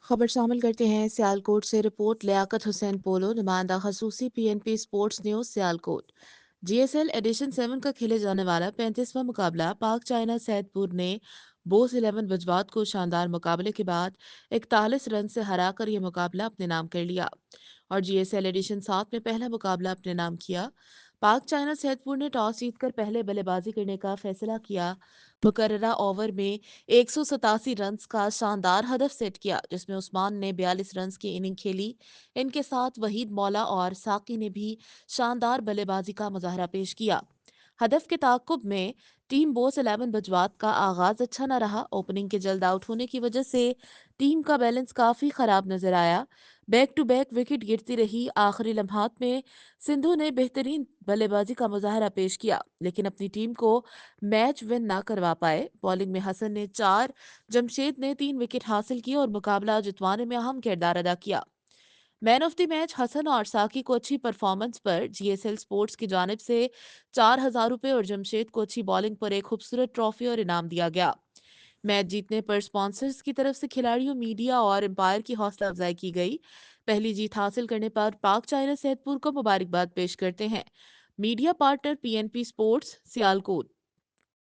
खबर शामिल करते हैं सियालकोट से रिपोर्ट लियाकत हुसैन पोलो नुमाइंदा खसूसी PNP sports news Sialkot. GSL edition 7 का खेले जाने वाला 35वां मुकाबला पाक चाइना सैदपुर ने बोस 11 बजवात को शानदार मुकाबले के बाद 41 रन से हराकर यह मुकाबला अपने नाम कर लिया और जीएसएल एडिशन 7 में पहला मुकाबला अपने नाम किया। पाक चाइना सैदपुर ने टॉस जीतकर पहले बल्लेबाजी करने का फैसला किया। मुकर्ररा ओवर में 187 रन्स का शानदार हदफ सेट किया जिसमें उस्मान ने 42 रन्स की इनिंग खेली। इनके साथ वहीद मौला और साकी ने भी शानदार बल्लेबाजी का मुजाहरा पेश किया। हदफ के ताकुब में टीम बोस 11 बजवात का आगाज अच्छा न रहा। ओपनिंग के जल्द आउट होने की वजह से टीम का बैलेंस काफी खराब नजर आया। बैक टू बैक विकेट गिरती रही। आखिरी लम्हात में सिंधु ने बेहतरीन बल्लेबाजी का मुजाहरा पेश किया लेकिन अपनी टीम को मैच विन ना करवा पाए। बॉलिंग में हसन ने 4, जमशेद ने 3 विकेट हासिल किए और मुकाबला जितवाने में अहम किरदार अदा किया। Man of the match Hasan और साकी को अच्छी परफॉर्मेंस पर जीएसएल स्पोर्ट्स की जानिब से 4,000 रुपए और जमशेद को अच्छी बॉलिंग पर एक खूबसूरत ट्रॉफी और इनाम दिया गया। मैच जीतने पर स्पॉन्सर्स की तरफ से खिलाड़ियों, मीडिया और एम्पायर की हौसला अफजाई की गई। पहली जीत हासिल करने पर पाक चाइना सैदपुर को मुबारकबाद पेश करते हैं media partner PNP sports Sialkot.